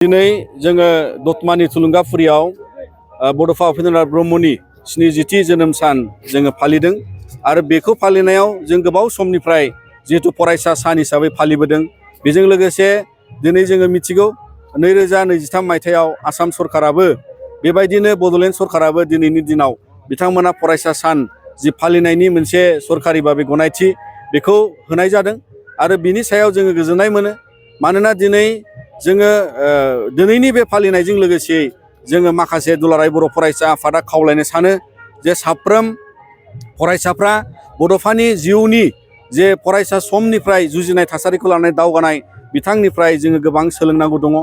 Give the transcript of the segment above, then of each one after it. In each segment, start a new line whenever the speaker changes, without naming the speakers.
दिनै जोङो दतमानि थुलुंगाफुरियाव बड'फा उपेन्द्रनाथ ब्रह्मनि 70थि जोनोम सान जोङो फालिदों आरो बेखौ फालिनायाव जों गोबाव समनिफ्राय जिहेतु फरायसा सान हिसाबै फालिबोदों। बेजों लोगोसे दिनै जोङो मिथिगौ 2023 मायथाइयाव आसाम सरकाराबो बेबायदिनो बड'लेण्ड सरकाराबो दिनैनि दिनाव बिथांमोना फरायसा सान जि फालिनायनि मोनसे सरकारि भाबै गनायथि बेखौ होनाय जादों आरो बिनि सायाव जोङो गोजोननाय मोनो। मानोना दिनै जोङो दिनैनि बे फालिनायजों लोगोसे जोङो माखासे दुलाराय बर' फरायसा आफादा खावलायनो सानो जे साफ्रोम फरायसाफ्रा बड'फानि जिउनि जे फरायसा समनिफ्राय जुजिनाय थासारिखौ लानानै दावगानाय बिथांनिफ्राय जोङो गोबां सोलोंनांगौ दङ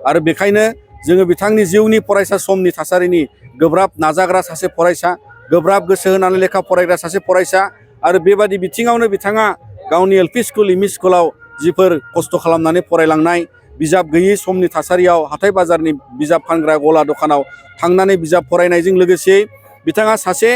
आरो बेखायनो जोङो बिथांनि जिउनि फरायसा समनि थासारिनि गोब्राब नाजाग्रा सासे फरायसा, गोब्राब गोसो होनानै लेखा फरायग्रा सासे फरायसा आरो बेबादि बिथिङावनो बिथाङा गावनि एलपि स्कुल एमइ स्कुलाव जिफोर खस्थ' खालामनानै फरायलांनाय बिजाब गैयै समनि थासारियाव हाथाय बाजारनि बिजाब फानग्रा गला दखानाव थांनानै बिजाब फरायनायजों लोगोसे बिथाङा सासे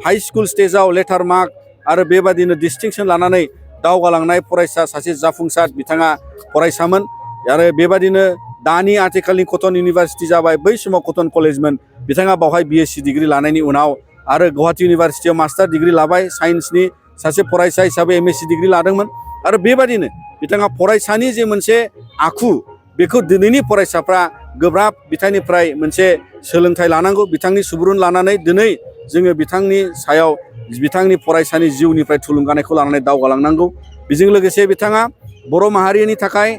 हाइ स्कुल स्टेजाव लेटार मार्क आरो बेबादिनो डिस्टिंसन लानानै दावगालांनाय फरायसा सासे जाफुंसार बिथाङा फरायसामोन आरो बेबादिनो दानि आथिखालनि कटन इउनिभारसिटि जाबाय, बै समाव कटन कलेजमोन। बिथाङा बावहाय बिएससि डिग्रि लानायनि उनाव आरो गुवाहाटी इउनिभारसिटियाव मास्टार डिग्रि लाबाय, साइन्सनि सासे फरायसा हिसाबै एमएससि डिग्रि लादोंमोन आरो बेबादिनो बिथाङा फरायसानि जे मोनसे आखु बेखौ दिनैनि फरायसाफ्रा गोब्राब बिथांनिफ्राय मोनसे सोलोंथाइ लानांगौ। बिथांनि सुबुरुन लानानै दिनै जोङो बिथांनि सायाव बिथांनि फरायसानि जिउनिफ्राय थुलुंगानायखौ लानानै दावगालांनांगौ। बेजों लोगोसे बिथाङा बर' माहारिनि थाखाय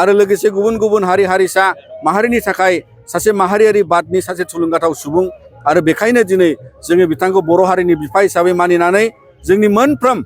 आरो लोगोसे गुबुन गुबुन हारि हारिसा माहारिनि थाखाय सासे माहारियारि बादनि सासे थुलुंगाथाव सुबुं आरो बेखायनो दिनै जोङो बिथांखौ बर' हारिनि बिफा हिसाबै मानिनानै जोंनि मोनफ्रोम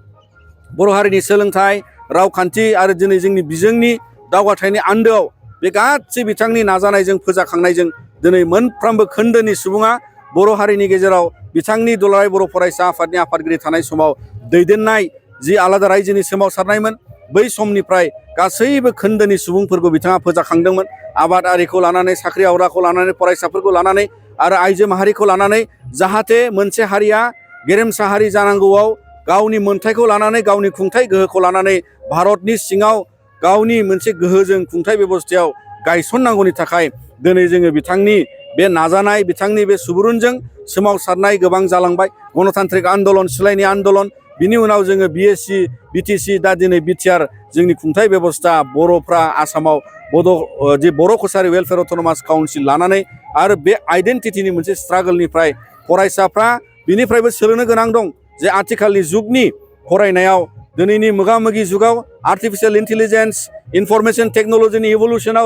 बर' हारिनि सोलोंथाइ, रावखान्थि आरो दिनै जोंनि बिजोंनि दावगाथायनि आन्दोआव बे गासै बिथांनि नाजानायजों फोजाखांनायजों दिनै मोनफ्रोमबो खोन्दोनि सुबुङा बर' हारिनि गेजेराव बिथांनि दुलाराय बर' फरायसा आफादनि आफादगिरि थानाय समाव दैदेननाय जि आलादा रायजोनि सोमावसारनायमोन, बै समनिफ्राय गासैबो खोन्दोनि सुबुंफोरखौ बिथाङा फोजाखांदोंमोन। आबादारिखौ लानानै, साख्रि आवलाखौ लानानै, फरायसाफोरखौ लानानै आरो आइजो माहारिखौ लानानै जाहाथे मोनसे हारिया गेरेमसा हारि जानांगौआव गावनि मोन्थायखौ लानानै, गावनि खुंथाइ गोहोखौ लानानै भारतनि सिङाव गावनि मोनसे गोहोजों खुंथाइ बेबस्थायाव गायसननांगौनि थाखाय दिनै जोङो बिथांनि बे नाजानाय, बिथांनि बे सुबुरुनजों सोमावसारनाय गोबां जालांबाय। गणतान्त्रिक आन्दलन, सोलायनि आन्दलन, बिनि उनाव जोङो बिएससि, बिटिसि, दा दिनै बिटिआर जोंनि खुंथाइ बेबस्था बर'फ्रा आसामाव जे बर' कसारि वेलफेयार अट'नमास काउन्सिल लानानै आरो बे आइडेन्टिटिनि मोनसे स्ट्रागोलनिफ्राय फरायसाफ्रा बिनिफ्रायबो सोलोंनो गोनां दं जे आथिखालनि जुगनि फरायनायाव दिनैनि मोगा-मोगि जुगाव आर्टिफिशियेल इन्टेलिजेन्स, इनफरमेशन टेक्न'लजिनि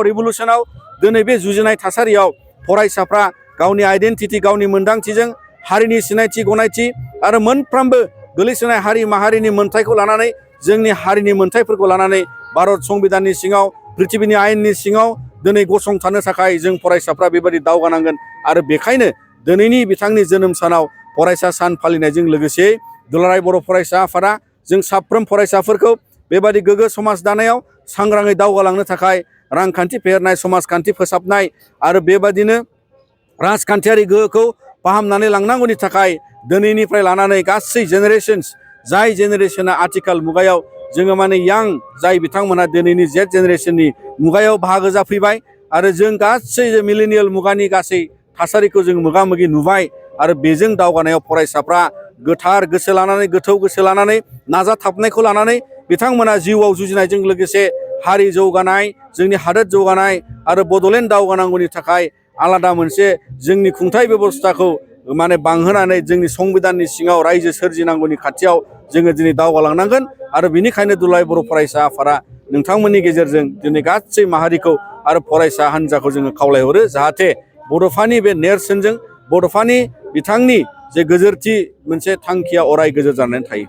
रिभलुसनाव दिनै बे जुजिनाय थासारियाव फरायसाफ्रा गावनि आइडेन्टिटि, गावनि मोन्दांथिजों हारिनि सिनायथि, गनायथि आरो मोनफ्रोमबो गोलैसोनाय हारि माहारिनि मोन्थायखौ लानानै, जोंनि हारिनि मोन्थायफोरखौ लानानै भारत संबिधाननि सिङाव, पृथिबिनि आयेननि सिङाव दिनै गसंथानो थाखाय जों फरायसाफ्रा बेबायदि दावगानांगोन आरो बेखायनो दिनैनि बिथांनि जोनोम सानाव फरायसा सान फालिनायजों लोगोसे दुलाराय बर' फरायसा आफादा जों साफ्रोम फरायसाफोरखौ बेबादि गोग्गो समाज दानायाव सांग्राङै दावगालांनो थाखाय रांखान्थि फेहेरनाय, समाजखान्थि फोसाबनाय आरो बेबादिनो राजखान्थियारि गोहोखौ फाहामनानै लांनांगौनि थाखाय दिनैनिफ्राय लानानै गासै जेनेरेशन्स, जाय जेनेरेशना आथिखाल मुगायाव जोङो माने जाय बिथांमोना दिनैनि जेड जेनेरेशननि मुगायाव बाहागो जाफैबाय आरो जों गासै मिलेनियेल मुगानि गासै थासारिखौ जों मोगा-मोगि नुबाय आरो बेजों दावगानायाव फरायसाफ्रा गोथार गोसो लानानै, गोथौ गोसो लानानै, नाजाथाबनायखौ लानानै बिथांमोना जिउआव जुजिनायजों लोगोसे हारि जौगानाय, जोंनि हादोर जौगानाय आरो बड'लेण्ड दावगानांगौनि थाखाय आलादा मोनसे जोंनि खुंथाइ बेबस्थाखौ माने बांहोनानै जोंनि संबिधाननि सिङाव रायजो सोरजिनांगौनि खाथियाव जोङो दिनै दावगालांनांगोन आरो बेनिखायनो दुलाराय बर' फरायसा आफादा नोंथांमोननि गेजेरजों दिनै गासै माहारिखौ आरो फरायसा हान्जाखौ जोङो खावलायहरो जाहाथे बड'फानि बे नेरसोनजों बड'फानि बिथांनि जे गोजोरथि मोनसे थांखिया अराय गोजोर जानानै थायो।